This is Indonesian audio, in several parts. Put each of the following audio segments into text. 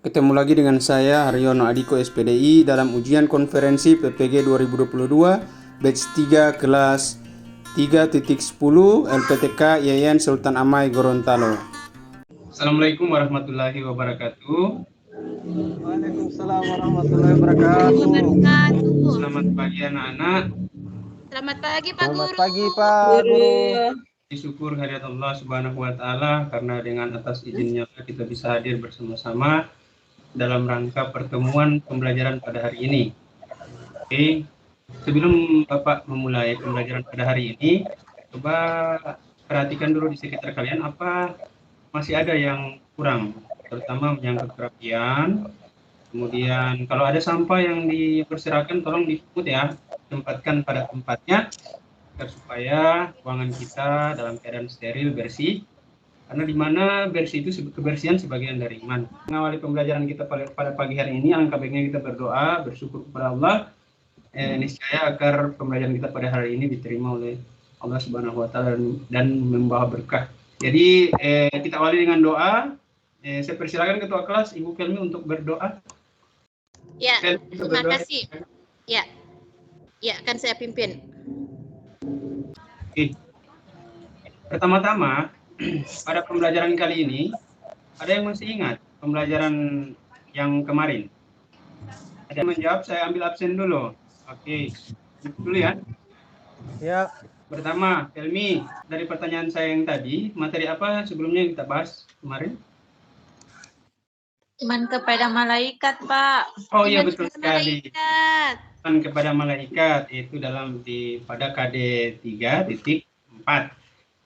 Ketemu lagi dengan saya Haryono Adiko SPDI dalam ujian konferensi PPG 2022 batch 3 kelas 3.10 LPTK Yayan Sultan Amai Gorontalo. Assalamualaikum warahmatullahi wabarakatuh. Waalaikumsalam warahmatullahi wabarakatuh. Selamat pagi anak-anak. Selamat pagi Pak Selamat Guru. pagi Pak Guru. Syukur kehadirat Allah Subhanahu wa taala karena dengan atas izinnya kita bisa hadir bersama-sama dalam rangka pertemuan pembelajaran pada hari ini. Oke, sebelum Bapak memulai pembelajaran pada hari ini, coba perhatikan dulu di sekitar kalian apa masih ada yang kurang, terutama menyangkut kerapian. Kemudian kalau ada sampah yang dipersilakan tolong dipungut ya, tempatkan pada tempatnya supaya ruangan kita dalam keadaan steril, bersih. Karena di mana bersih itu kebersihan sebagian dari iman. Mengawali pembelajaran kita pada pagi hari ini, alangkah baiknya kita berdoa, bersyukur kepada Allah, niscaya agar pembelajaran kita pada hari ini diterima oleh Allah Subhanahu wa taala dan membawa berkah. Jadi kita awali dengan doa. Saya persilakan Ketua Kelas Ibu Kelmi untuk berdoa. Ya, terima kasih. Ya, akan saya pimpin. Oke. Pertama-tama, pada pembelajaran kali ini, ada yang masih ingat pembelajaran yang kemarin? Ada yang menjawab, saya ambil absen dulu. Oke, dulu ya. Ya. Pertama, Helmi, dari pertanyaan saya yang tadi, materi apa sebelumnya yang kita bahas kemarin? Iman kepada malaikat, Pak. Oh iya, betul sekali. Malaikat. Iman kepada malaikat, itu pada KD 3.4.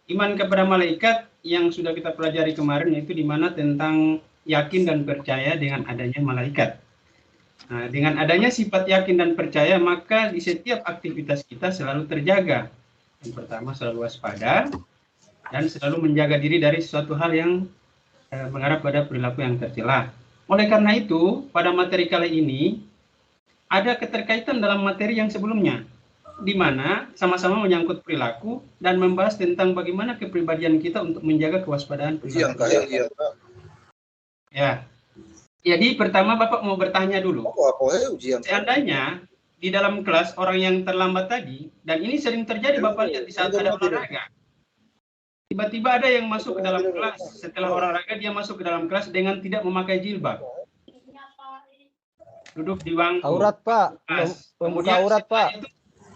Iman kepada malaikat yang sudah kita pelajari kemarin, yaitu di mana tentang yakin dan percaya dengan adanya malaikat. Nah, dengan adanya sifat yakin dan percaya, maka di setiap aktivitas kita selalu terjaga. Yang pertama, selalu waspada dan selalu menjaga diri dari sesuatu hal yang mengarah pada perilaku yang tercela. Oleh karena itu, pada materi kali ini ada keterkaitan dalam materi yang sebelumnya, di mana sama-sama menyangkut perilaku dan membahas tentang bagaimana kepribadian kita untuk menjaga kewaspadaan perilaku. Ya. Jadi pertama Bapak mau bertanya dulu. Seandainya di dalam kelas orang yang terlambat tadi, dan ini sering terjadi Bapak lihat di saat ada olahraga. Tiba-tiba ada yang masuk ke dalam kelas, setelah olahraga dia masuk ke dalam kelas dengan tidak memakai jilbab. Duduk di bangku. Aurat Pak. Kemudian aurat Pak. Itu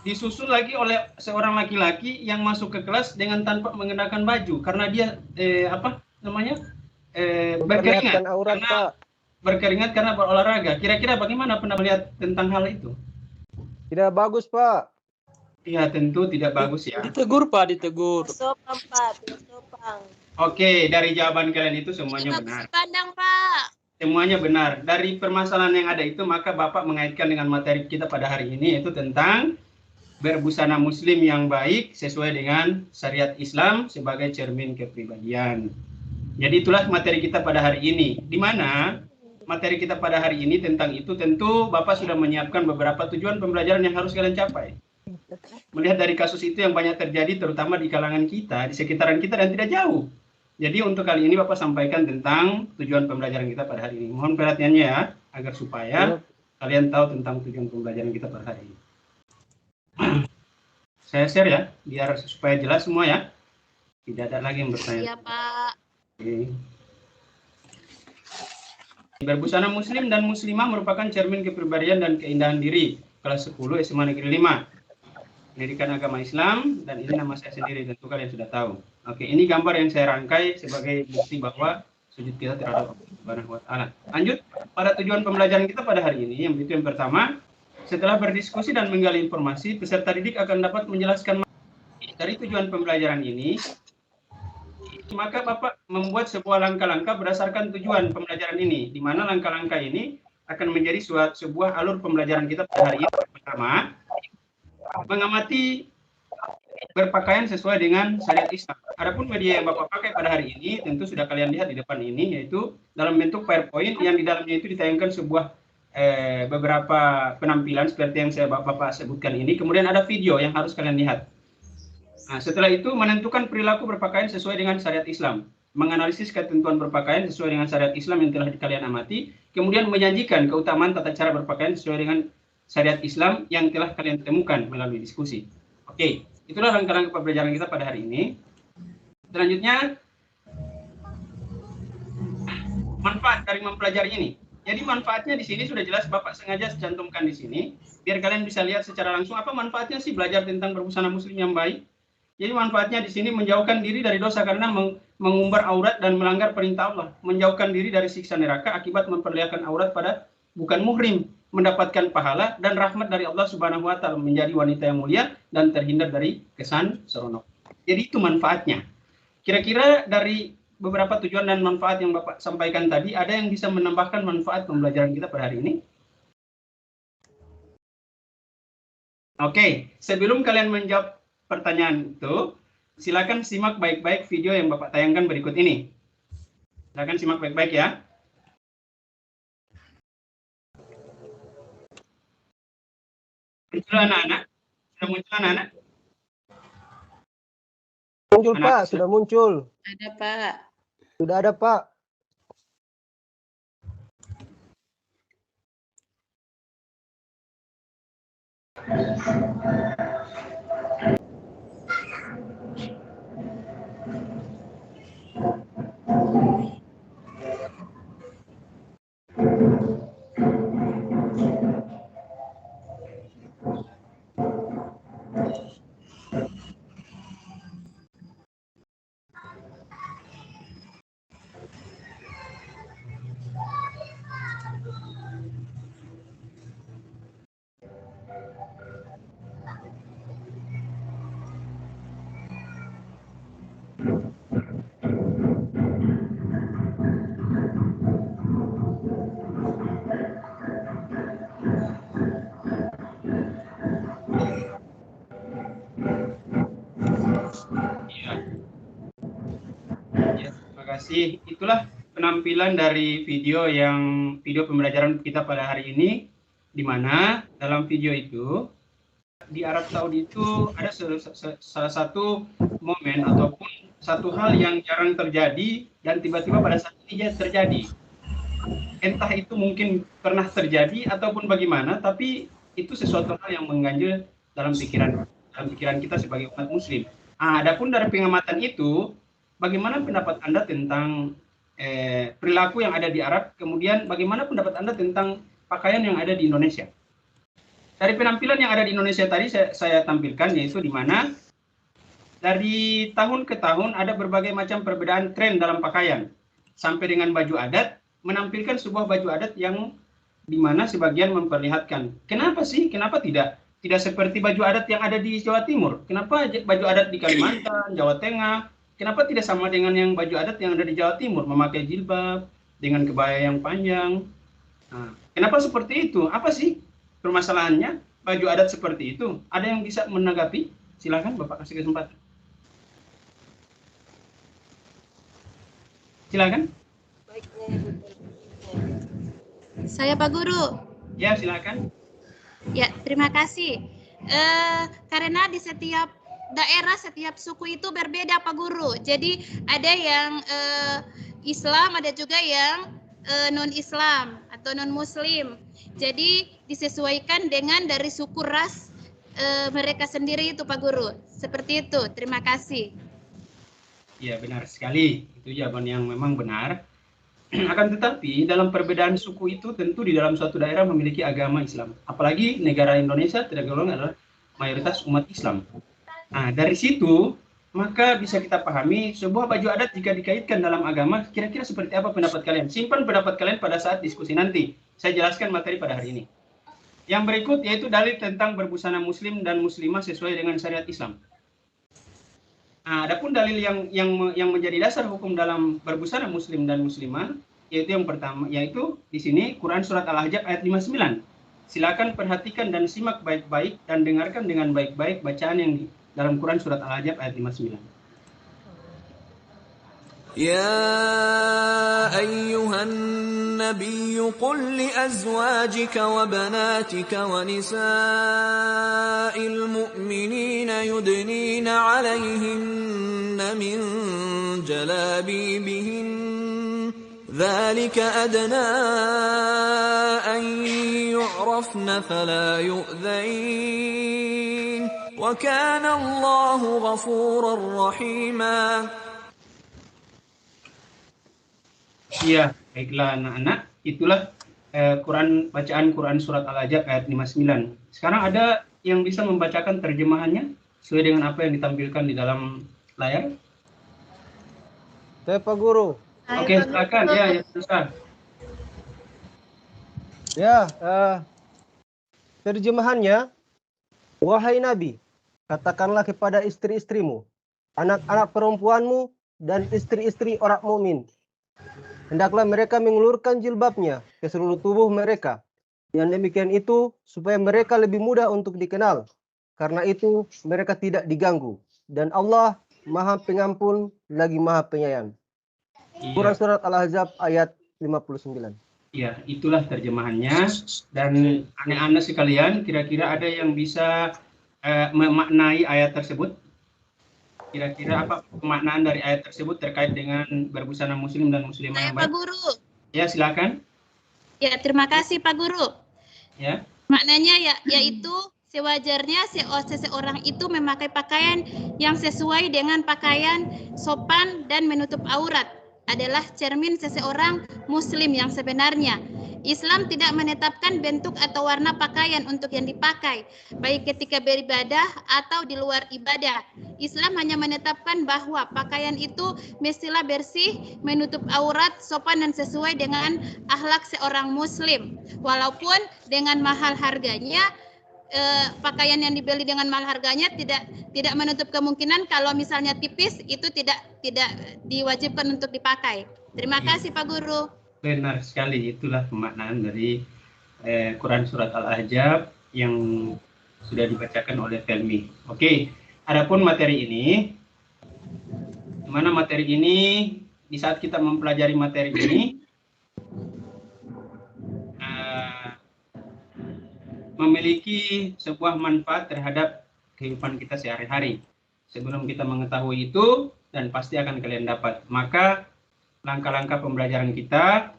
disusul lagi oleh seorang laki-laki yang masuk ke kelas dengan tanpa mengenakan baju karena dia berkeringat. Aurat Pak. Berkeringat karena berolahraga. Kira-kira bagaimana pendapat melihat tentang hal itu? Tidak bagus Pak. Iya, tentu tidak bagus ya. Ditegur Pak, ditegur. Sopan Pak, sopan. Oke, dari jawaban kalian itu semuanya benar. Pandang Pak. Semuanya benar. Dari permasalahan yang ada itu, maka Bapak mengaitkan dengan materi kita pada hari ini, yaitu tentang berbusana muslim yang baik sesuai dengan syariat Islam sebagai cermin kepribadian. Jadi itulah materi kita pada hari ini. Di mana materi kita pada hari ini tentang itu, tentu Bapak sudah menyiapkan beberapa tujuan pembelajaran yang harus kalian capai. Melihat dari kasus itu yang banyak terjadi, terutama di kalangan kita, di sekitaran kita dan tidak jauh. Jadi untuk kali ini Bapak sampaikan tentang tujuan pembelajaran kita pada hari ini. Mohon perhatiannya ya, agar supaya kalian tahu tentang tujuan pembelajaran kita pada hari ini. Saya share ya, biar supaya jelas semua ya. Tidak ada lagi yang bertanya. Iya Pak. Oke. Berbusana muslim dan muslimah merupakan cermin kepribadian dan keindahan diri. Kelas 10 SMA Negeri 5. Pendidikan agama Islam, dan ini nama saya sendiri, tentu kalian sudah tahu. Oke, ini gambar yang saya rangkai sebagai bukti bahwa sujud kita terhadap Allah Subhanahu wa taala. Lanjut pada tujuan pembelajaran kita pada hari ini, yang pertama, setelah berdiskusi dan menggali informasi, peserta didik akan dapat menjelaskan dari tujuan pembelajaran ini. Maka Bapak membuat sebuah langkah-langkah berdasarkan tujuan pembelajaran ini, di mana langkah-langkah ini akan menjadi sebuah alur pembelajaran kita pada hari ini. Pertama, mengamati berpakaian sesuai dengan syariat Islam. Adapun media yang Bapak pakai pada hari ini tentu sudah kalian lihat di depan ini, yaitu dalam bentuk PowerPoint yang di dalamnya itu ditayangkan sebuah beberapa penampilan seperti yang Bapak sebutkan ini. Kemudian ada video yang harus kalian lihat. Nah, setelah itu menentukan perilaku berpakaian sesuai dengan syariat Islam. menganalisis ketentuan berpakaian sesuai dengan syariat Islam yang telah kalian amati, kemudian menyajikan keutamaan tata cara berpakaian sesuai dengan syariat Islam yang telah kalian temukan melalui diskusi. Oke, itulah rangka-rangka pembelajaran kita pada hari ini. Selanjutnya, manfaat dari mempelajari ini. Jadi manfaatnya di sini sudah jelas, Bapak sengaja cantumkan di sini, biar kalian bisa lihat secara langsung apa manfaatnya sih belajar tentang berbusana muslim yang baik. Jadi manfaatnya di sini menjauhkan diri dari dosa karena mengumbar aurat dan melanggar perintah Allah, menjauhkan diri dari siksa neraka akibat memperlihatkan aurat pada bukan muhrim, mendapatkan pahala dan rahmat dari Allah Subhanahu wa taala, menjadi wanita yang mulia dan terhindar dari kesan seronok. Jadi itu manfaatnya. Kira-kira dari beberapa tujuan dan manfaat yang Bapak sampaikan tadi, ada yang bisa menambahkan manfaat pembelajaran kita pada hari ini? Oke, sebelum kalian menjawab pertanyaan itu, silakan simak baik-baik video yang Bapak tayangkan berikut ini. Silakan simak baik-baik ya. Muncul anak-anak? Sudah muncul anak-anak? Muncul Pak, sudah muncul. Ada Pak. Sudah ada Pak. Ya, terima kasih. Itulah penampilan dari video pembelajaran kita pada hari ini, di mana dalam video itu di Arab Saudi itu ada salah satu momen ataupun satu hal yang jarang terjadi dan tiba-tiba pada saat ini terjadi. Entah itu mungkin pernah terjadi ataupun bagaimana, tapi itu sesuatu hal yang mengganjil dalam pikiran kita sebagai umat muslim. Adapun dari pengamatan itu, bagaimana pendapat Anda tentang perilaku yang ada di Arab, kemudian bagaimana pendapat Anda tentang pakaian yang ada di Indonesia? Dari penampilan yang ada di Indonesia tadi saya tampilkan, yaitu di mana dari tahun ke tahun ada berbagai macam perbedaan tren dalam pakaian. Sampai dengan baju adat, menampilkan sebuah baju adat yang di mana sebagian memperlihatkan. Kenapa sih? Kenapa tidak seperti baju adat yang ada di Jawa Timur? Kenapa baju adat di Kalimantan, Jawa Tengah, kenapa tidak sama dengan yang baju adat yang ada di Jawa Timur, memakai jilbab dengan kebaya yang panjang? Kenapa seperti itu? Apa sih permasalahannya baju adat seperti itu? Ada yang bisa menanggapi? Silakan Bapak, kasih kesempatan. Silakan. Saya Pak Guru. Ya, silakan. Ya, terima kasih. Karena di setiap daerah, setiap suku itu berbeda Pak Guru. Jadi ada yang Islam, ada juga yang non-Islam atau non-Muslim. Jadi disesuaikan dengan dari suku ras mereka sendiri itu Pak Guru. Seperti itu. Terima kasih. Ya, benar sekali. Itu jawaban yang memang benar. Akan tetapi dalam perbedaan suku itu tentu di dalam suatu daerah memiliki agama Islam. Apalagi negara Indonesia tergolong adalah mayoritas umat Islam. Dari situ maka bisa kita pahami sebuah baju adat jika dikaitkan dalam agama, kira-kira seperti apa pendapat kalian? Simpan pendapat kalian pada saat diskusi nanti. Saya jelaskan materi pada hari ini. Yang berikut yaitu dalil tentang berbusana muslim dan muslimah sesuai dengan syariat Islam. Adapun dalil yang menjadi dasar hukum dalam berbusana muslim dan muslimah, yaitu yang pertama, yaitu di sini Quran surat Al-Ahzab ayat 59. Silakan perhatikan dan simak baik-baik dan dengarkan dengan baik-baik bacaan yang di dalam Quran surat Al-Ahzab ayat 59. يا أيها النبي قل لأزواجك وبناتك ونساء المؤمنين يدنين عليهن من جلابيبهن ذلك أدنى أن يعرفن فلا يؤذين وكان الله غفورا رحيما. Iya, baiklah anak-anak, itulah bacaan Quran surat Al-Ahzab ayat 59. Sekarang ada yang bisa membacakan terjemahannya sesuai dengan apa yang ditampilkan di dalam layar? Saya Pak Guru. Oke, silakan ya, Ustaz. Ya, terjemahannya, wahai Nabi, katakanlah kepada istri-istrimu, anak-anak perempuanmu, dan istri-istri orang mukmin, hendaklah mereka mengulurkan jilbabnya ke seluruh tubuh mereka. Yang demikian itu supaya mereka lebih mudah untuk dikenal. Karena itu mereka tidak diganggu. Dan Allah Maha Pengampun lagi Maha Penyayang. Quran Iya, surat Al-Ahzab ayat 59. iya, itulah terjemahannya. Dan anak-anak sekalian, kira-kira ada yang bisa memaknai ayat tersebut? Kira-kira apa pemaknaan dari ayat tersebut terkait dengan berbusana muslim dan muslimah Saya yang Pak baik? Guru. Ya, silakan. Ya, terima kasih Pak Guru. Ya. Maknanya yaitu sewajarnya seseorang itu memakai pakaian yang sesuai dengan pakaian sopan dan menutup aurat adalah cermin seseorang muslim yang sebenarnya. Islam tidak menetapkan bentuk atau warna pakaian untuk yang dipakai, baik ketika beribadah atau di luar ibadah. Islam hanya menetapkan bahwa pakaian itu mestilah bersih, menutup aurat, sopan dan sesuai dengan akhlak seorang muslim. Walaupun dengan mahal harganya, pakaian yang dibeli dengan mahal harganya tidak menutup kemungkinan kalau misalnya tipis itu tidak diwajibkan untuk dipakai. Terima kasih Pak Guru. Benar sekali, itulah pemaknaan dari Quran surat Al-Ahzab yang sudah dibacakan oleh Felmi. Oke, adapun materi ini, di mana materi ini di saat kita mempelajari materi ini memiliki sebuah manfaat terhadap kehidupan kita sehari-hari. Sebelum kita mengetahui itu, dan pasti akan kalian dapat, maka langkah-langkah pembelajaran kita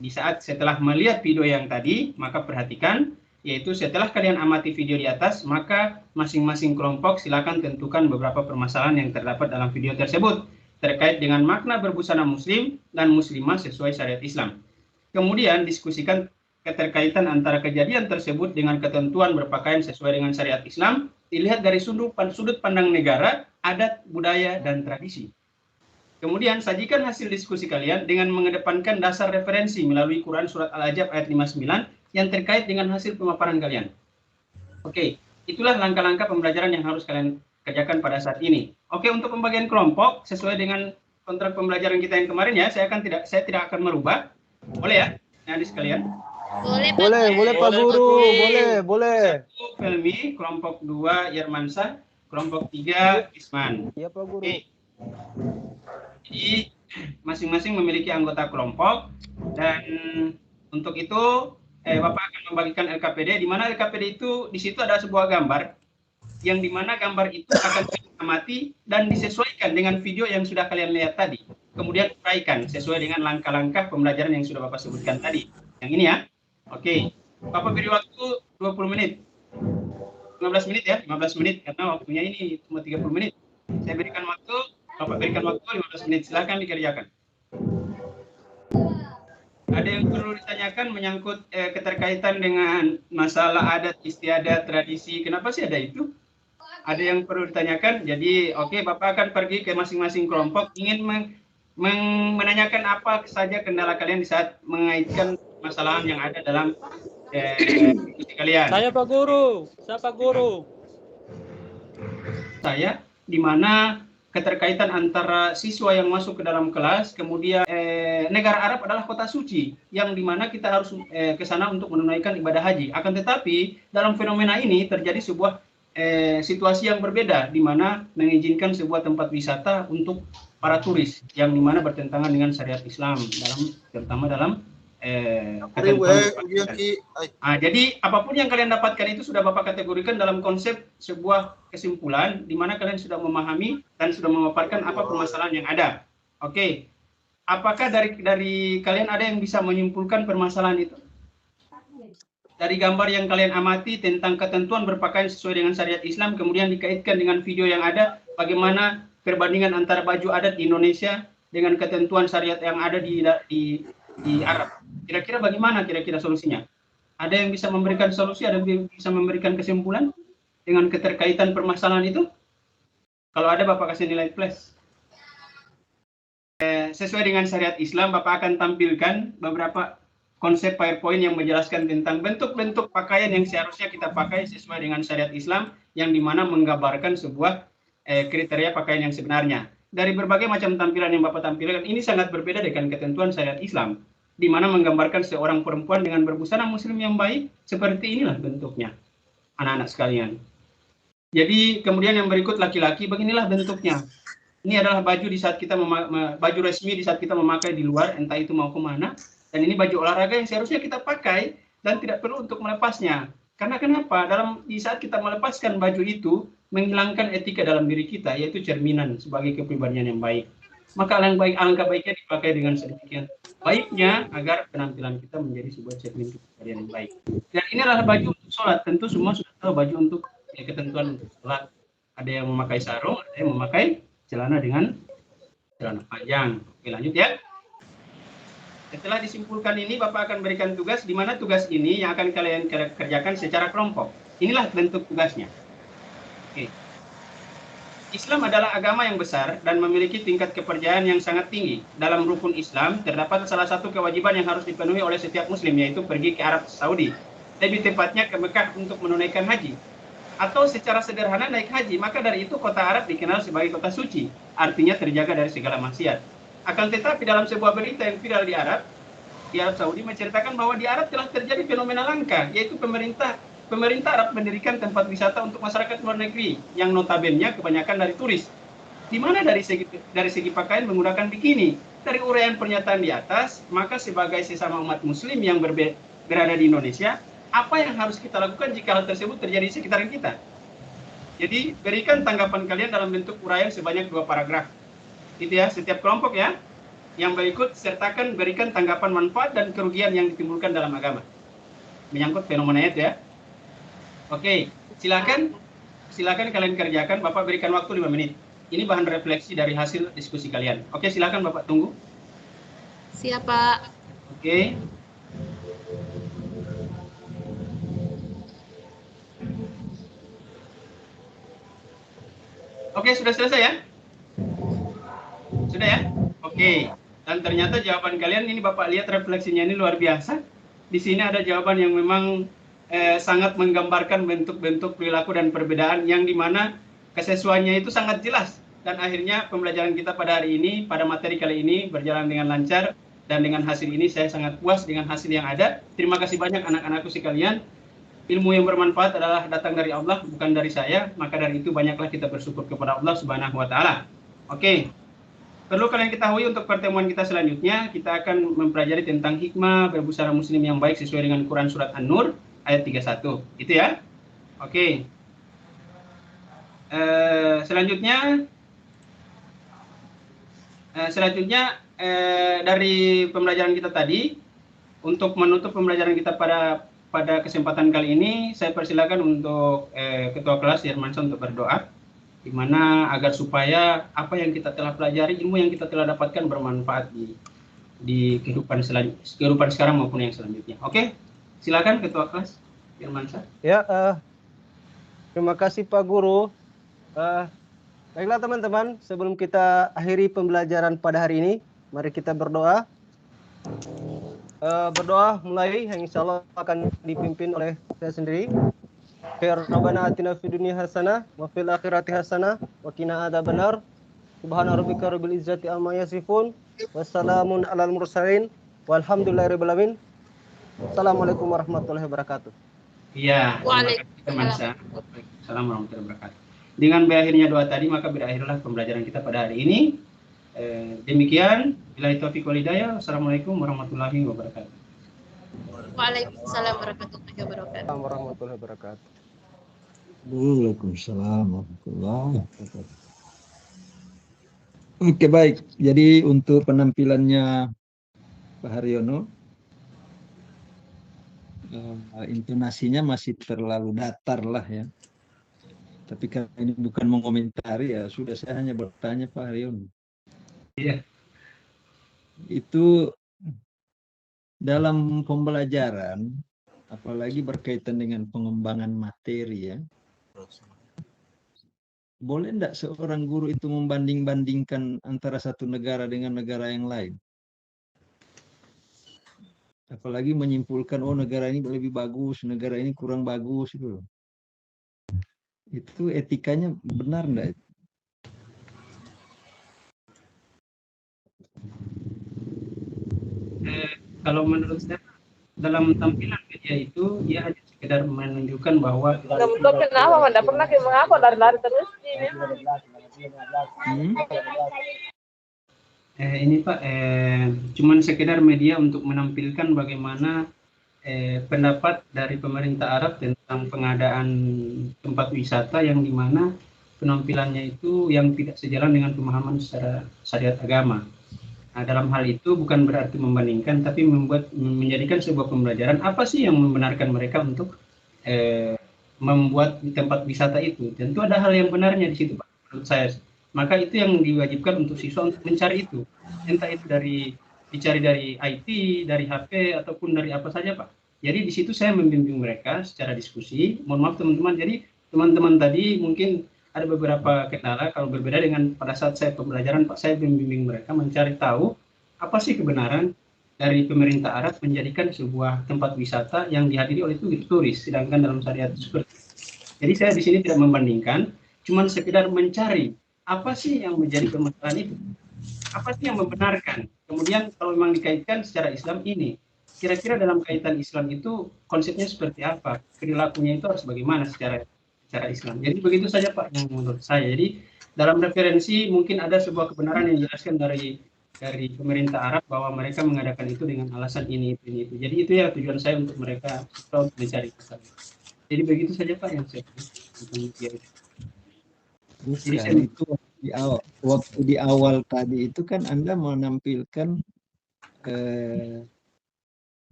di saat setelah melihat video yang tadi, maka perhatikan, yaitu setelah kalian amati video di atas, maka masing-masing kelompok silakan tentukan beberapa permasalahan yang terdapat dalam video tersebut terkait dengan makna berbusana muslim dan muslimah sesuai syariat Islam. Kemudian diskusikan keterkaitan antara kejadian tersebut dengan ketentuan berpakaian sesuai dengan syariat Islam, dilihat dari sudut pandang negara, adat, budaya, dan tradisi. Kemudian sajikan hasil diskusi kalian dengan mengedepankan dasar referensi melalui Quran surat Al-Ahzab ayat 59 yang terkait dengan hasil pemaparan kalian. Oke, itulah langkah-langkah pembelajaran yang harus kalian kerjakan pada saat ini. Oke, untuk pembagian kelompok sesuai dengan kontrak pembelajaran kita yang kemarin ya, saya tidak akan merubah. Boleh ya, adik sekalian? Boleh Pak Boleh, Guru. boleh Pak Guru, boleh. 1 Pelmi, kelompok 2 Yermansyah, kelompok 3 Isman. Iya Pak Guru. Oke. Jadi masing-masing memiliki anggota kelompok dan untuk itu Bapak akan membagikan LKPD, di mana LKPD itu di situ ada sebuah gambar yang di mana gambar itu akan diamati dan disesuaikan dengan video yang sudah kalian lihat tadi. Kemudian uraikan sesuai dengan langkah-langkah pembelajaran yang sudah Bapak sebutkan tadi. Yang ini ya. Oke. Bapak beri waktu 20 menit. 15 menit ya, 15 menit karena waktunya ini cuma 30 menit. Saya berikan waktu, Bapak berikan waktu 15 menit. Silakan dikerjakan. Ada yang perlu ditanyakan menyangkut keterkaitan dengan masalah adat istiadat tradisi? Kenapa sih ada itu? Ada yang perlu ditanyakan. Jadi oke, Bapak akan pergi ke masing-masing kelompok ingin menanyakan apa saja kendala kalian di saat mengaitkan masalah yang ada dalam diskusi kalian. Saya Pak Guru. Saya di mana keterkaitan antara siswa yang masuk ke dalam kelas, kemudian negara Arab adalah kota suci, yang dimana kita harus ke sana untuk menunaikan ibadah haji. Akan tetapi dalam fenomena ini terjadi sebuah situasi yang berbeda, di mana mengizinkan sebuah tempat wisata untuk para turis, yang dimana bertentangan dengan syariat Islam, terutama dalam ketentuan. Jadi apapun yang kalian dapatkan itu sudah Bapak kategorikan dalam konsep sebuah kesimpulan di mana kalian sudah memahami dan sudah memaparkan apa permasalahan yang ada. Oke. Apakah dari kalian ada yang bisa menyimpulkan permasalahan itu? Dari gambar yang kalian amati tentang ketentuan berpakaian sesuai dengan syariat Islam, kemudian dikaitkan dengan video yang ada, bagaimana perbandingan antara baju adat di Indonesia dengan ketentuan syariat yang ada di Arab. Kira-kira bagaimana kira-kira solusinya? Ada yang bisa memberikan solusi, ada yang bisa memberikan kesimpulan dengan keterkaitan permasalahan itu? Kalau ada, Bapak kasih nilai plus. Sesuai dengan syariat Islam, Bapak akan tampilkan beberapa konsep PowerPoint yang menjelaskan tentang bentuk-bentuk pakaian yang seharusnya kita pakai sesuai dengan syariat Islam, yang dimana menggambarkan sebuah kriteria pakaian yang sebenarnya. Dari berbagai macam tampilan yang Bapak tampilkan, ini sangat berbeda dengan ketentuan syariat Islam, di mana menggambarkan seorang perempuan dengan berbusana muslim yang baik, seperti inilah bentuknya, anak-anak sekalian. Jadi kemudian yang berikut laki-laki, beginilah bentuknya. Ini adalah baju di saat kita baju resmi di saat kita memakai di luar, entah itu mau kemana. Dan ini baju olahraga yang seharusnya kita pakai dan tidak perlu untuk melepasnya. Karena kenapa? Di saat kita melepaskan baju itu, menghilangkan etika dalam diri kita, yaitu cerminan sebagai kepribadian yang baik. Maka alangkah baiknya dipakai dengan sedemikian baiknya agar penampilan kita menjadi sebuah cermin kepribadian yang baik. Dan ini adalah baju untuk sholat. Tentu semua sudah tahu baju untuk ketentuan untuk sholat. Ada yang memakai sarung, ada yang memakai celana dengan celana panjang. Oke, lanjut ya. Setelah disimpulkan ini, Bapak akan berikan tugas, di mana tugas ini yang akan kalian kerjakan secara kelompok. Inilah bentuk tugasnya. Oke. Islam adalah agama yang besar dan memiliki tingkat kepercayaan yang sangat tinggi. Dalam rukun Islam, terdapat salah satu kewajiban yang harus dipenuhi oleh setiap muslim, yaitu pergi ke Arab Saudi. Lebih tepatnya ke Mekah untuk menunaikan haji. Atau secara sederhana naik haji, maka dari itu kota Arab dikenal sebagai kota suci, artinya terjaga dari segala maksiat. Akan tetapi dalam sebuah berita yang viral di Arab Saudi menceritakan bahwa di Arab telah terjadi fenomena langka, yaitu pemerintah Arab mendirikan tempat wisata untuk masyarakat luar negeri, yang notabene kebanyakan dari turis. Di mana dari segi pakaian menggunakan bikini. Dari uraian pernyataan di atas, maka sebagai sesama umat muslim yang berada di Indonesia, apa yang harus kita lakukan jika hal tersebut terjadi di sekitaran kita? Jadi, berikan tanggapan kalian dalam bentuk uraian sebanyak 2 paragraf. Itu ya, setiap kelompok ya. Yang berikut, sertakan berikan tanggapan manfaat dan kerugian yang ditimbulkan dalam agama. Menyangkut fenomena itu ya. Oke, silakan kalian kerjakan. Bapak berikan waktu 5 menit. Ini bahan refleksi dari hasil diskusi kalian. Oke, silakan Bapak tunggu. Siap, Pak. Oke. Oke, sudah selesai ya? Sudah ya? Oke. Dan ternyata jawaban kalian ini Bapak lihat refleksinya ini luar biasa. Di sini ada jawaban yang memang sangat menggambarkan bentuk-bentuk perilaku dan perbedaan yang dimana kesesuaiannya itu sangat jelas. Dan akhirnya pembelajaran kita pada hari ini, pada materi kali ini berjalan dengan lancar. Dan dengan hasil ini saya sangat puas dengan hasil yang ada. Terima kasih banyak anak-anakku sekalian. Ilmu yang bermanfaat adalah datang dari Allah, bukan dari saya. Maka dari itu banyaklah kita bersyukur kepada Allah Subhanahu wa Ta'ala. Oke. Perlu kalian ketahui untuk pertemuan kita selanjutnya, kita akan mempelajari tentang hikmah berbusana muslim yang baik sesuai dengan Quran Surat An-Nur ayat 31. Itu ya. Oke. Selanjutnya dari pembelajaran kita tadi, untuk menutup pembelajaran kita pada kesempatan kali ini, saya persilakan untuk Ketua Kelas Yermansyah untuk berdoa, di mana agar supaya apa yang kita telah pelajari, ilmu yang kita telah dapatkan bermanfaat di kehidupan sekarang maupun yang selanjutnya. Oke, silakan Ketua Kelas Yermansyah. Ya, terima kasih Pak Guru. Baiklah teman-teman, sebelum kita akhiri pembelajaran pada hari ini, mari kita berdoa. Berdoa mulai yang insya Allah akan dipimpin oleh saya sendiri. Rabbana atina fid dunya hasanah wa fil akhirati hasanah wa qina adzabannar. Subhana rabbika rabbil izzati amma yasifun. Wassalamun alal mursalin walhamdulillahirabbil alamin. Assalamualaikum warahmatullahi wabarakatuh. Iya. Waalaikumsalam warahmatullahi wabarakatuh. Dengan berakhirnya doa tadi, maka berakhirlah pembelajaran kita pada hari ini. Demikian, billahi taufiq wal hidayah. Wassalamualaikum warahmatullahi wabarakatuh. Waalaikumsalam warahmatullahi wabarakatuh. Assalamualaikum warahmatullahi wabarakatuh. Waalaikumsalam warahmatullahi wabarakatuh. Oke, baik. Jadi untuk penampilannya Pak Haryono, intonasinya masih terlalu datar lah ya. Tapi karena ini bukan mengomentari ya, sudah saya hanya bertanya Pak Haryono. Iya. Itu dalam pembelajaran, apalagi berkaitan dengan pengembangan materi ya, boleh enggak seorang guru itu membanding-bandingkan antara satu negara dengan negara yang lain? Apalagi menyimpulkan, oh negara ini lebih bagus, negara ini kurang bagus itu. Itu etikanya benar enggak? Kalau menurut saya dalam tampilan media itu ya hanya sekedar menunjukkan bahwa Kenapa Anda pernah mengapa lari-lari terus? Ini Pak, cuman sekedar media untuk menampilkan bagaimana pendapat dari pemerintah Arab tentang pengadaan tempat wisata yang dimana penampilannya itu yang tidak sejalan dengan pemahaman secara syariat agama. Nah, dalam hal itu bukan berarti membandingkan, tapi menjadikan sebuah pembelajaran apa sih yang membenarkan mereka untuk membuat tempat wisata itu. Tentu ada hal yang benarnya di situ Pak, menurut saya. Maka itu yang diwajibkan untuk siswa untuk mencari itu. Entah itu dicari dari IT, dari HP, ataupun dari apa saja Pak. Jadi di situ saya membimbing mereka secara diskusi. Mohon maaf teman-teman, jadi teman-teman tadi mungkin ada beberapa kendala kalau berbeda dengan pada saat saya pembelajaran Pak, saya membimbing mereka mencari tahu apa sih kebenaran dari pemerintah Arab menjadikan sebuah tempat wisata yang dihadiri oleh turis, sedangkan dalam syariat seperti itu. Jadi saya di sini tidak membandingkan, cuman sekedar mencari apa sih yang menjadi permasalahan itu, apa sih yang membenarkan. Kemudian kalau memang dikaitkan secara Islam ini, kira-kira dalam kaitan Islam itu konsepnya seperti apa, perilakunya itu harus bagaimana secara Islam. Jadi begitu saja Pak yang menurut saya. Jadi dalam referensi mungkin ada sebuah kebenaran yang dijelaskan dari pemerintah Arab bahwa mereka mengadakan itu dengan alasan ini itu. Jadi itu ya tujuan saya untuk mereka untuk mencari kesalahan. Jadi begitu saja Pak yang saya Bukan, itu waktu di awal tadi itu kan Anda menampilkan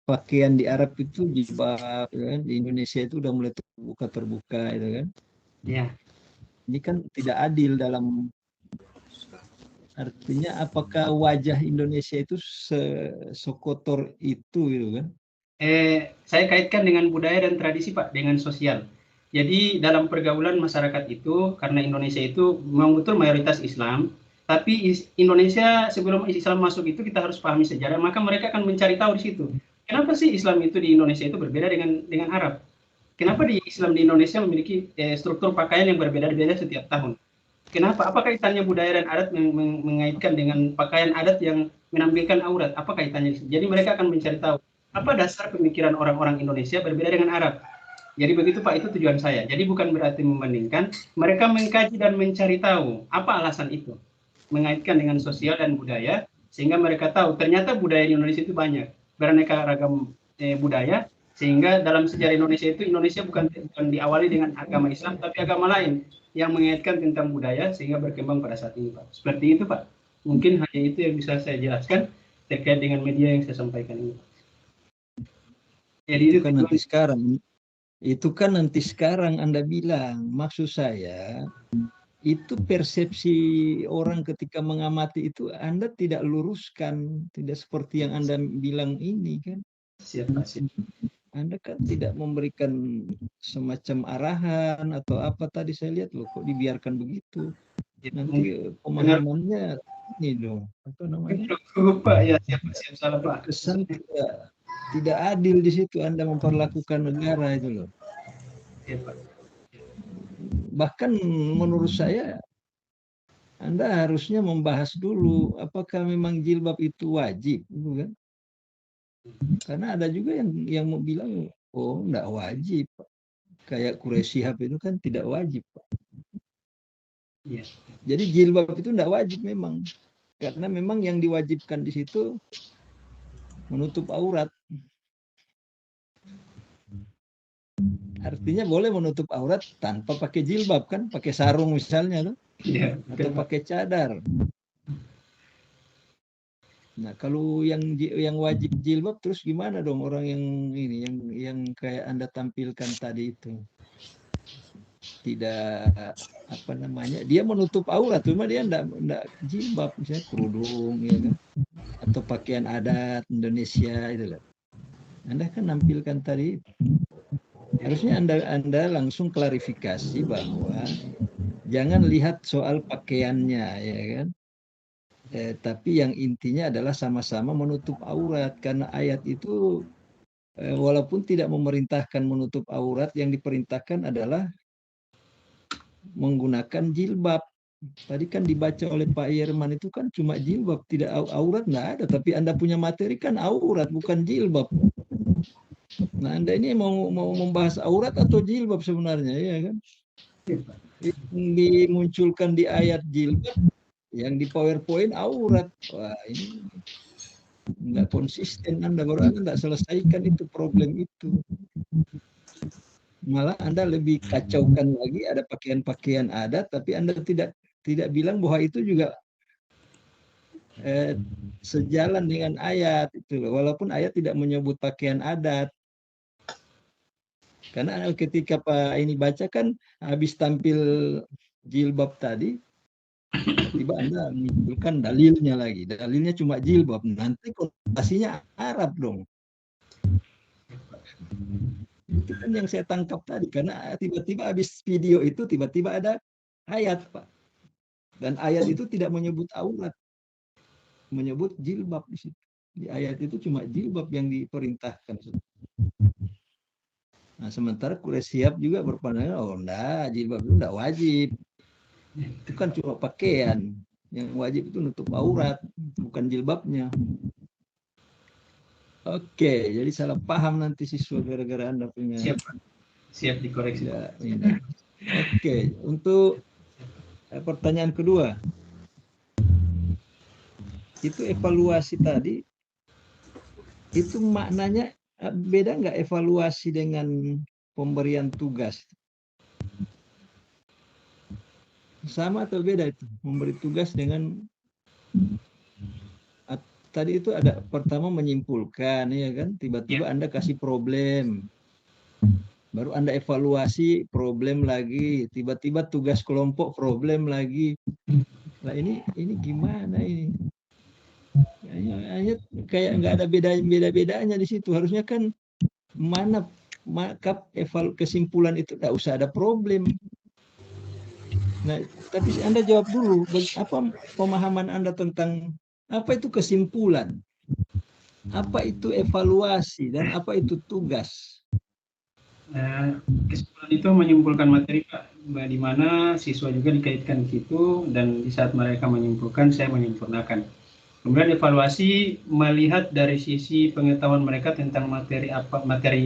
pakaian di Arab itu jilbab, kan? Di Indonesia itu udah mulai terbuka itu kan. Ya. Ini kan tidak adil dalam artinya apakah wajah Indonesia itu sekotor itu gitu kan? Saya kaitkan dengan budaya dan tradisi Pak, dengan sosial. Jadi dalam pergaulan masyarakat itu, karena Indonesia itu memang betul mayoritas Islam, tapi Indonesia sebelum Islam masuk itu kita harus pahami sejarah, maka mereka akan mencari tahu di situ. Kenapa sih Islam itu di Indonesia itu berbeda dengan Arab? Kenapa di Islam di Indonesia memiliki struktur pakaian yang berbeda-beda setiap tahun? Kenapa? Apa kaitannya budaya dan adat mengaitkan dengan pakaian adat yang menampilkan aurat? Apa kaitannya? Jadi mereka akan mencari tahu apa dasar pemikiran orang-orang Indonesia berbeda dengan Arab. Jadi begitu Pak, itu tujuan saya. Jadi bukan berarti membandingkan, mereka mengkaji dan mencari tahu apa alasan itu. Mengaitkan dengan sosial dan budaya, sehingga mereka tahu ternyata budaya di Indonesia itu banyak. Beraneka ragam budaya, sehingga dalam sejarah Indonesia itu, Indonesia bukan diawali dengan agama Islam, tapi agama lain yang mengaitkan tentang budaya, sehingga berkembang pada saat ini Pak. Seperti itu Pak. Mungkin hanya itu yang bisa saya jelaskan terkait dengan media yang saya sampaikan ini. Jadi itu kan nanti sekarang Anda bilang, maksud saya itu persepsi orang ketika mengamati itu Anda tidak luruskan, tidak seperti yang Anda bilang ini kan. Siapa? Anda kan tidak memberikan semacam arahan atau apa tadi saya lihat loh, kok dibiarkan begitu. Nanti pemahamannya ini dong, apa namanya? Pak ya, siap salah Pak. Kesan tidak adil di situ Anda memperlakukan negara itu loh. Ya, Pak. Bahkan menurut saya Anda harusnya membahas dulu apakah memang jilbab itu wajib, kan? Karena ada juga yang mau bilang, oh enggak wajib, Pak. Kayak Quraisy Shihab itu kan tidak wajib, Pak. Yes. Jadi jilbab itu enggak wajib memang, karena memang yang diwajibkan di situ menutup aurat. Artinya boleh menutup aurat tanpa pakai jilbab kan, pakai sarung misalnya tuh, Iya, atau pakai cadar. Nah, kalau yang wajib jilbab terus gimana dong orang yang ini yang kayak Anda tampilkan tadi itu? Tidak apa namanya? Dia menutup aurat, cuma dia enggak jilbab, misalnya kerudung ya kan, atau pakaian adat Indonesia itu loh. Anda kan nampilkan tadi, harusnya Anda langsung klarifikasi bahwa jangan lihat soal pakaiannya ya kan. Tapi yang intinya adalah sama-sama menutup aurat, karena ayat itu walaupun tidak memerintahkan menutup aurat, yang diperintahkan adalah menggunakan jilbab. Tadi kan dibaca oleh Pak Yerman itu kan cuma jilbab, tidak aurat nggak ada, tapi Anda punya materi kan aurat bukan jilbab. Nah, Anda ini mau membahas aurat atau jilbab sebenarnya ya kan? Yang dimunculkan di ayat jilbab, yang di PowerPoint aurat. Wah, ini nggak konsisten Anda, baru Anda nggak selesaikan itu problem itu. Malah Anda lebih kacaukan lagi, ada pakaian-pakaian adat, tapi Anda tidak bilang bahwa itu juga sejalan dengan ayat itu loh. Walaupun ayat tidak menyebut pakaian adat. Karena ketika Pak ini baca kan habis tampil jilbab tadi, tiba Anda menunjukkan dalilnya lagi. Dalilnya cuma jilbab. Nanti konotasinya Arab dong. Itu kan yang saya tangkap tadi. Karena tiba-tiba habis video itu, tiba-tiba ada ayat, Pak. Dan ayat itu tidak menyebut aurat. Menyebut jilbab di situ. Di ayat itu cuma jilbab yang diperintahkan. Nah, sementara Quraisy Shihab juga berpandangan, oh enggak, jilbab itu enggak wajib. Itu kan cuma pakaian. Yang wajib itu nutup aurat, bukan jilbabnya. Oke, jadi salah paham nanti siswa gara-gara Anda punya. Siap dikoreksi. Ya, oke, untuk pertanyaan kedua. Itu evaluasi tadi, itu maknanya beda nggak evaluasi dengan pemberian tugas? Sama atau beda itu? Memberi tugas dengan tadi itu ada pertama menyimpulkan ya kan, tiba-tiba Anda kasih problem, baru Anda evaluasi problem lagi, tiba-tiba tugas kelompok problem lagi. Nah ini gimana ini? Hanya kayak nggak ada beda-bedanya di situ. Harusnya kan mana kesimpulan itu nggak usah ada problem. Nah, tapi Anda jawab dulu, apa pemahaman Anda tentang apa itu kesimpulan, apa itu evaluasi, dan apa itu tugas? Kesimpulan itu menyimpulkan materi, Pak, di mana siswa juga dikaitkan di situ, dan di saat mereka menyimpulkan, saya menyempurnakan. Kemudian evaluasi melihat dari sisi pengetahuan mereka tentang materi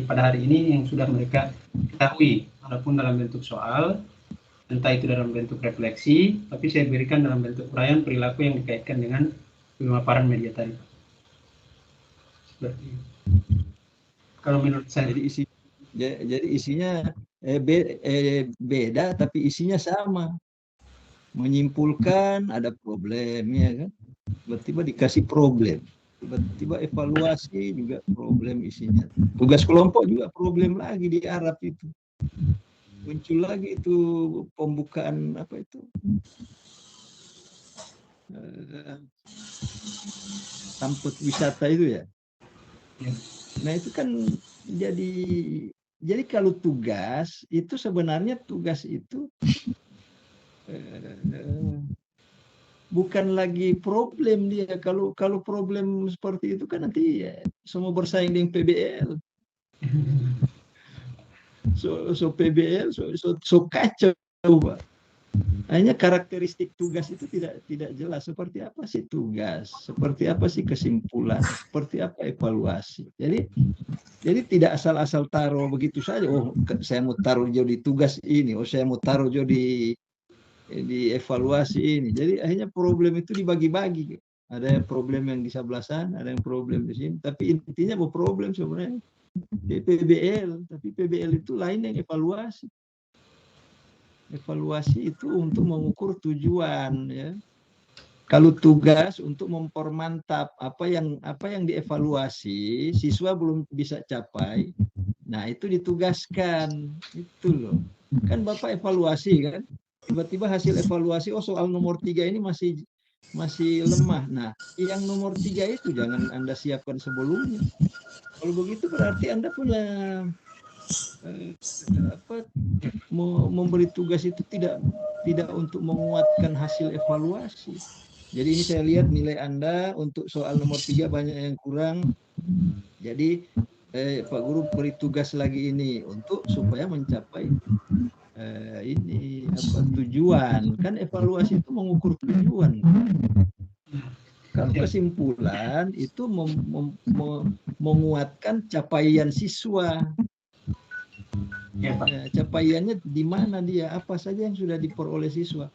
pada hari ini yang sudah mereka ketahui, walaupun dalam bentuk soal, entah itu dalam bentuk refleksi, tapi saya berikan dalam bentuk uraian perilaku yang dikaitkan dengan pemaparan media tadi. Seperti itu. Kalau menurut saya. Jadi isinya beda, tapi isinya sama. Menyimpulkan ada problem, ya kan? Tiba-tiba dikasih problem. Tiba-tiba evaluasi juga problem isinya. Tugas kelompok juga problem lagi di Arab itu. Muncul lagi itu pembukaan apa itu? Tamput wisata itu ya. Nah itu kan jadi kalau tugas itu sebenarnya tugas itu bukan lagi problem dia. Kalau problem seperti itu kan nanti ya, semua bersaing dengan PBL. So PBL so kacau, Pak. Hanya karakteristik tugas itu tidak jelas. Seperti apa sih tugas? Seperti apa sih kesimpulan? Seperti apa evaluasi? Jadi tidak asal-asal taruh begitu saja. Oh, saya mau taruh jadi tugas ini. Oh, saya mau taruh jadi evaluasi ini. Jadi akhirnya problem itu dibagi-bagi. Ada yang problem yang di sebelah sana, ada yang problem di sini. Tapi intinya problem sebenarnya di PBL. Tapi PBL itu lain yang evaluasi. Evaluasi itu untuk mengukur tujuan, ya. Kalau tugas untuk mempermantap apa yang dievaluasi siswa belum bisa capai, nah itu ditugaskan, itu loh. Kan Bapak evaluasi kan, tiba-tiba hasil evaluasi, oh soal nomor 3 ini masih lemah. Nah, yang nomor 3 itu jangan Anda siapkan sebelumnya. Kalau begitu berarti Anda punya memberi tugas itu tidak untuk menguatkan hasil evaluasi. Jadi ini saya lihat nilai Anda untuk soal nomor 3 banyak yang kurang. Jadi Pak Guru beri tugas lagi ini untuk supaya mencapai tujuan. Kan evaluasi itu mengukur tujuan. Kalau kesimpulan itu menguatkan capaian siswa. Ya, Pak. Capaiannya di mana dia, apa saja yang sudah diperoleh siswa.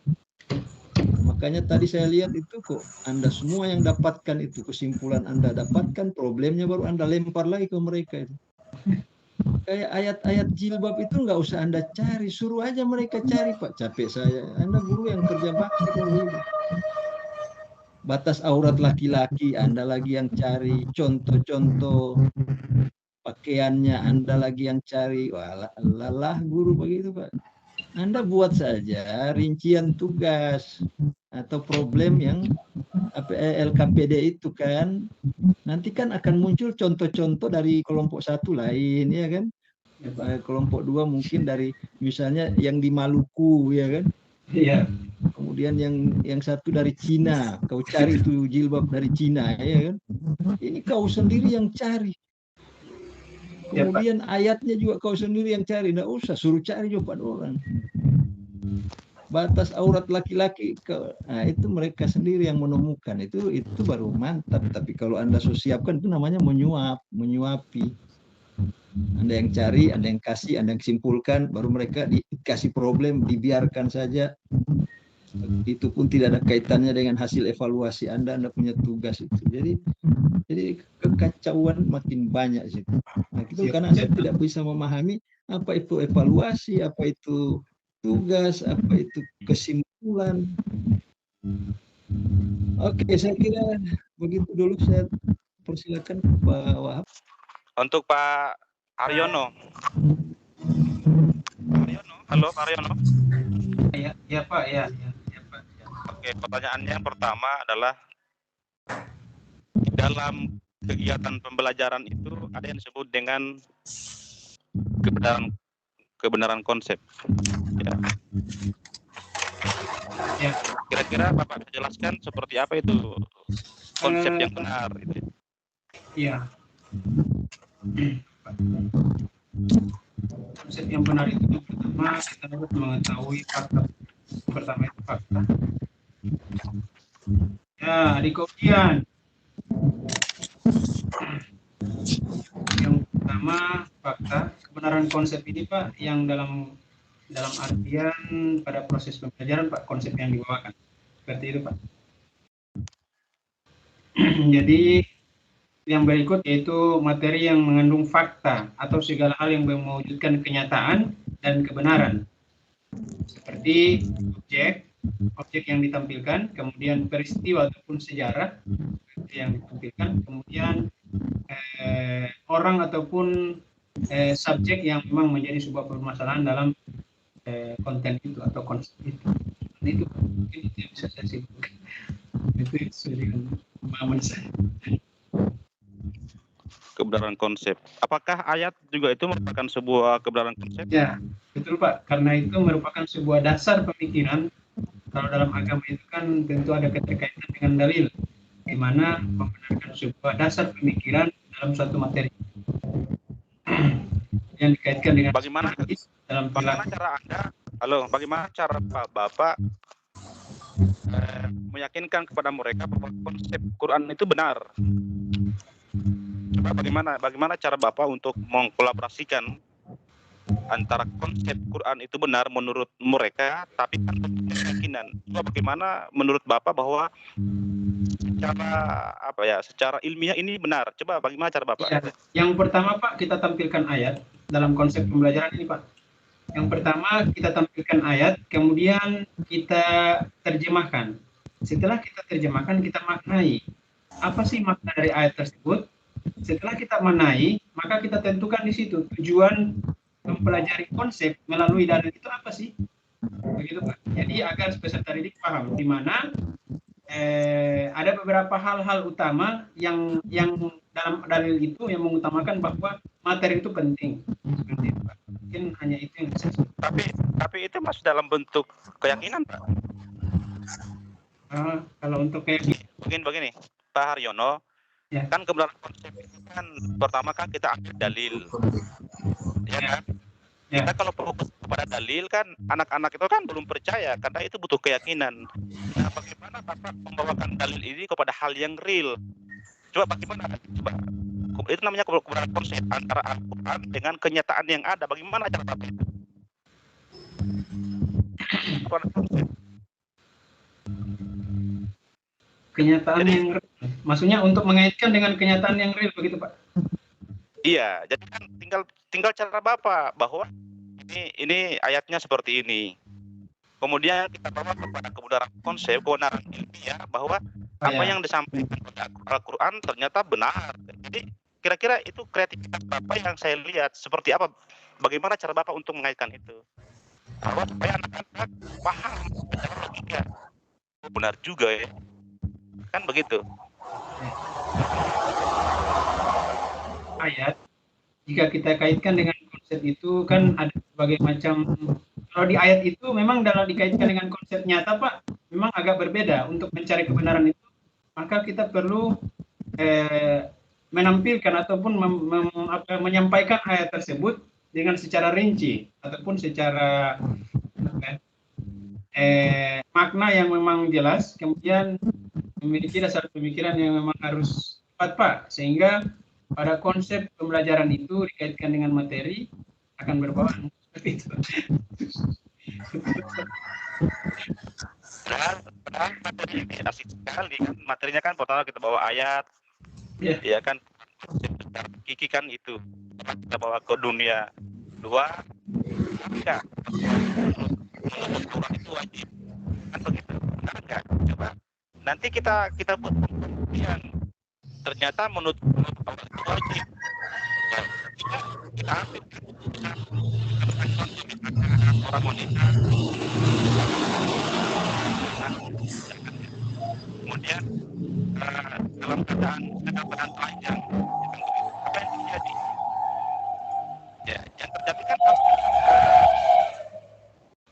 Makanya tadi saya lihat itu kok Anda semua yang dapatkan itu, kesimpulan Anda dapatkan, problemnya baru Anda lempar lagi ke mereka itu. Kayak ayat-ayat jilbab itu nggak usah Anda cari, suruh aja mereka cari, Pak. Capek saya, Anda guru yang kerja bakti kan gitu. Batas aurat laki-laki Anda lagi yang cari, contoh-contoh pakaiannya Anda lagi yang cari. Wah, lelah guru begitu, Pak. Anda buat saja rincian tugas atau problem yang LKPD itu kan. Nanti kan akan muncul contoh-contoh dari kelompok 1 lain, ya kan? Kelompok 2 mungkin dari misalnya yang di Maluku, ya kan? Iya. Kemudian yang satu dari Cina, kau cari itu jilbab dari Cina, ya kan? Ini kau sendiri yang cari. Kemudian ayatnya juga kau sendiri yang cari, nggak usah suruh cari juga orang. Batas aurat laki-laki, nah itu mereka sendiri yang menemukan, itu baru mantap. Tapi kalau Anda siapkan itu namanya menyuapi. Anda yang cari, Anda yang kasih, Anda yang simpulkan, baru mereka dikasih problem, dibiarkan saja. Itu pun tidak ada kaitannya dengan hasil evaluasi Anda punya tugas itu. Jadi kekacauan makin banyak sih. Nah, itu karena Anda tidak bisa memahami apa itu evaluasi, apa itu tugas, apa itu kesimpulan. Oke, saya kira begitu dulu. Saya persilakan Pak Wahab. Untuk Pak Aryono. Halo Pak Aryono. Ya Pak, ya. Oke, pertanyaan yang pertama adalah dalam kegiatan pembelajaran itu ada yang disebut dengan kebenaran konsep. Ya. Kira-kira Bapak jelaskan seperti apa itu konsep yang benar itu? Iya. Konsep yang benar itu pertama kita harus mengetahui fakta. Pertama itu fakta. Ya, di kemudian yang pertama fakta, kebenaran konsep ini Pak yang dalam artian pada proses pembelajaran Pak, konsep yang dibawakan seperti itu Pak. Jadi yang berikut yaitu materi yang mengandung fakta atau segala hal yang mewujudkan kenyataan dan kebenaran seperti objek yang ditampilkan, kemudian peristiwa ataupun sejarah yang ditampilkan, kemudian orang ataupun subjek yang memang menjadi sebuah permasalahan dalam konten itu atau konsep itu. Itu mungkin itu yang bisa saya simpulkan. Itu sesuai dengan pemahaman saya. Kebenaran konsep. Apakah ayat juga itu merupakan sebuah kebenaran konsep? Ya, betul Pak. Karena itu merupakan sebuah dasar pemikiran. Kalau dalam agama itu kan tentu ada keterkaitan dengan dalil, di mana membenarkan sebuah dasar pemikiran dalam suatu materi yang dikaitkan dengan bagaimana cara Anda, bagaimana cara Bapak meyakinkan kepada mereka bahwa konsep Quran itu benar? Coba bagaimana cara Bapak untuk mengkolaborasikan antara konsep Quran itu benar menurut mereka, tapi tanpa keyakinan. Coba bagaimana menurut Bapak bahwa secara ilmiah ini benar? Coba bagaimana cara Bapak? Ya, yang pertama Pak, kita tampilkan ayat dalam konsep pembelajaran ini Pak. Yang pertama kita tampilkan ayat, kemudian kita terjemahkan. Setelah kita terjemahkan, kita maknai. Apa sih makna dari ayat tersebut? Setelah kita maknai, maka kita tentukan di situ tujuan mempelajari konsep melalui dalil itu apa sih? Begitu Pak. Jadi agar peserta didik paham di mana ada beberapa hal-hal utama yang dalam dalil itu yang mengutamakan bahwa materi itu penting. Seperti itu Pak. Mungkin hanya itu yang bisa. Tapi itu masih dalam bentuk keyakinan Pak. Kalau untuk kayak begini Pak Haryono, ya. Kan kebenaran konsep itu kan pertama kan kita ambil dalil, ya kan? Ya. Kita kalau fokus kepada dalil kan anak-anak itu kan belum percaya karena itu butuh keyakinan. Nah, bagaimana Bapak membawakan dalil ini kepada hal yang real? Coba bagaimana? Coba. Itu namanya kebenaran konsep antara Al-Quran dengan kenyataan yang ada. Bagaimana cara Bapak itu? Kebenaran konsep. Kenyataan yang real. Maksudnya untuk mengaitkan dengan kenyataan yang real begitu Pak? Iya, jadi kan tinggal cara Bapak bahwa ini ayatnya seperti ini. Kemudian kita bawa kepada kebenaran konsep, kebenaran ilmiah bahwa apa yang disampaikan pada Al-Quran ternyata benar. Jadi kira-kira itu kreativitas Bapak yang saya lihat seperti apa? Bagaimana cara Bapak untuk mengaitkan itu? Bahwa supaya anak-anak paham secara logika. Benar juga ya. Kan begitu. Ayat, jika kita kaitkan dengan konsep itu kan ada berbagai macam. Kalau di ayat itu memang dalam dikaitkan dengan konsep nyata Pak, memang agak berbeda. Untuk mencari kebenaran itu, maka kita perlu menampilkan ataupun menyampaikan ayat tersebut dengan secara rinci ataupun secara makna yang memang jelas, kemudian memiliki dasar pemikiran yang memang harus tepat Pak, sehingga pada konsep pembelajaran itu dikaitkan dengan materi akan berbau seperti itu. Padahal materi ini asik sekali kan, materinya kan pertama kita bawa ayat, ya kan, Kiki kan itu kita bawa ke dunia. Dua, enggak, Quran itu wajib, kan begitu, benar enggak? Coba nanti kita buat yang ternyata menurut Allah itu wajib. Kita ambil orang wanita, kemudian dalam keadaan telanjang, apa yang terjadi? Ya, yang terjadi kan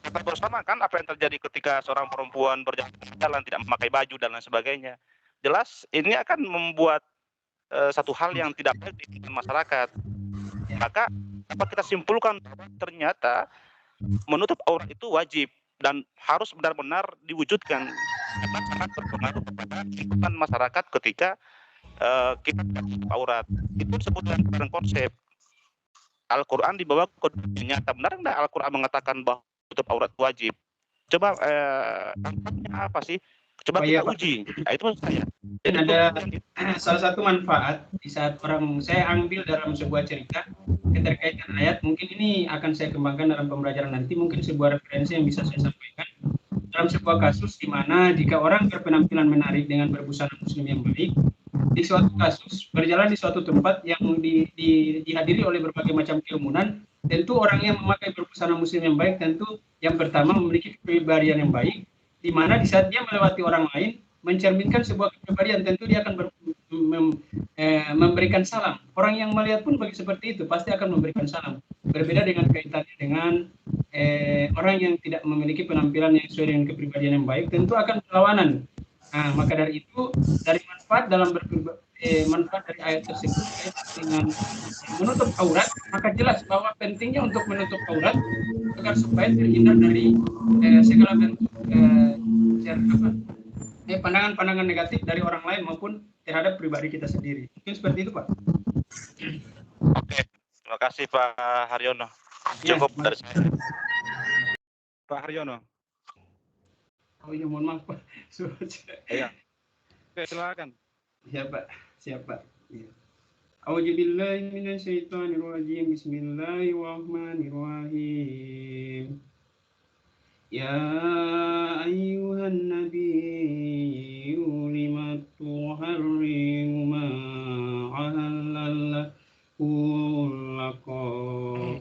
kita bersama kan apa yang terjadi ketika seorang perempuan berjalan tidak memakai baju dan lain sebagainya. Jelas ini akan membuat satu hal yang tidak baik di masyarakat. Maka dapat kita simpulkan ternyata menutup aurat itu wajib dan harus benar-benar diwujudkan karena sangat berpengaruh kepada kehidupan masyarakat ketika kita menutup aurat. Itu disebut dengan konsep Al-Quran dibawa ke dunia nyata. Benar nggak Al-Quran mengatakan bahwa menutup aurat wajib? Coba dampaknya apa sih? Coba kita uji. Nah, itu maksud saya. Dan ada salah satu manfaat di saat saya ambil dalam sebuah cerita keterkaitan ayat, mungkin ini akan saya kembangkan dalam pembelajaran nanti, mungkin sebuah referensi yang bisa saya sampaikan dalam sebuah kasus di mana jika orang berpenampilan menarik dengan berbusana muslim yang baik, di suatu kasus berjalan di suatu tempat yang dihadiri oleh berbagai macam kerumunan, tentu orang yang memakai berbusana muslim yang baik tentu yang pertama memiliki kepribadian yang baik, di mana di saat dia melewati orang lain mencerminkan sebuah kepribadian, tentu dia akan memberikan salam. Orang yang melihat pun bagi seperti itu pasti akan memberikan salam. Berbeda dengan kaitannya dengan orang yang tidak memiliki penampilan yang sesuai dengan kepribadian yang baik, tentu akan berlawanan. Nah, maka dari itu, dari manfaat manfaat dari ayat tersebut dengan menutup aurat, maka jelas bahwa pentingnya untuk menutup aurat agar supaya terhindar dari segala bentuk pandangan-pandangan negatif dari orang lain maupun terhadap pribadi kita sendiri. Mungkin seperti itu, Pak. Oke, terima kasih Pak Haryono. Cukup dari saya. Pak Haryono. Oh iya, mohon maaf Pak. Iya. Oke, silakan. Ya Pak, siap Pak. Ya. A'udzubillahi minasyaitonirrajim. Bismillahirrahmanirrahim. Ya ayyuhan nabiyyu lima tuharrimu ma ahallallahu lakum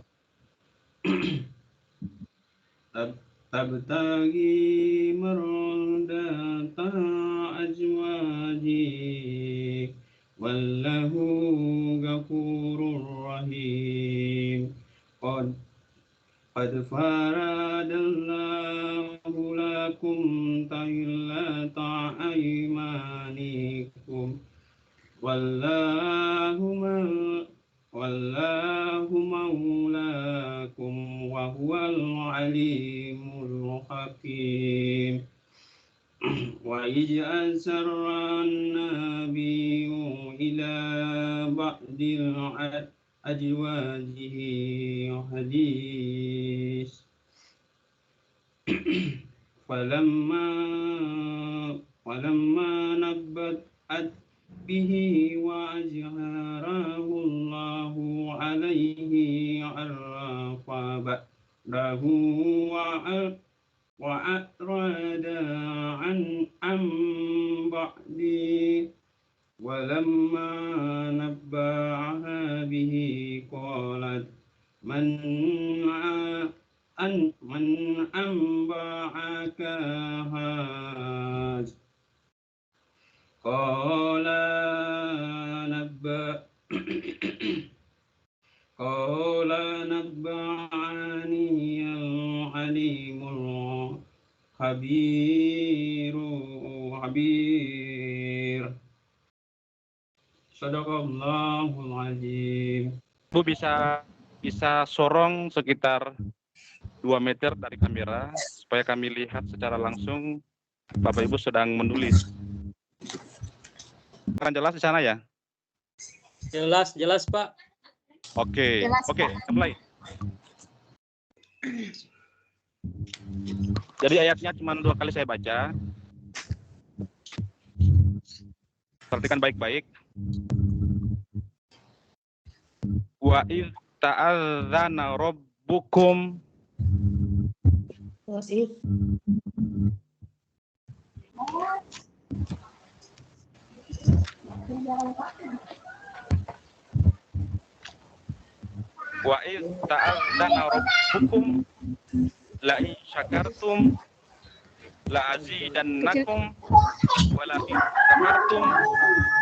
tabtaghi mardata azwajik wallahu ghafurur rahim. Qad faradallahu lakum tahillata aymanikum wallahu maulakum wa huwal alimul hakim. Wa ij'alsarran nabiyyu ila ba'dil azwajihi hadis falamma nabbat bihi wa azharahu Allahu alaihi arrafa ba'dahu wa atrada an ba'di walamma nabba'aha bihi qalat man anba'aka haz qala nabba'ani al-alimul khabir. Shadaqallahul azim. Bu bisa sorong sekitar 2 meter dari kamera supaya kami lihat secara langsung Bapak Ibu sedang menulis. Kan jelas di sana ya? Jelas Pak. Oke, mulai. Jadi ayatnya cuma 2 kali saya baca. Perhatikan baik-baik. Wa idh ta'adzana rabbukum wa idh ta'adzana rabbukum la in syakartum la azidannakum wa la in kafartum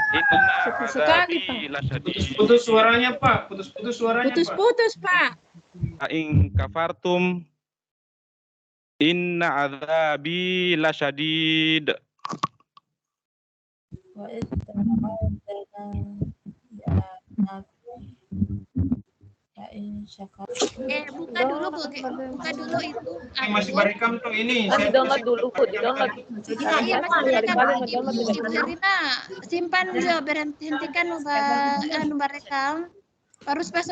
inna adzabi lasyadid. Putus suaranya Pak, putus suaranya Pak. Putus Pak. La in kafartum inna adzabi lasyadid. Buka dulu itu. Masih barekam tuh ini. Di download dulu Bu, di download. Iya masih barekam. Ibu Erina simpan aja, hentikan barekam. Baru pas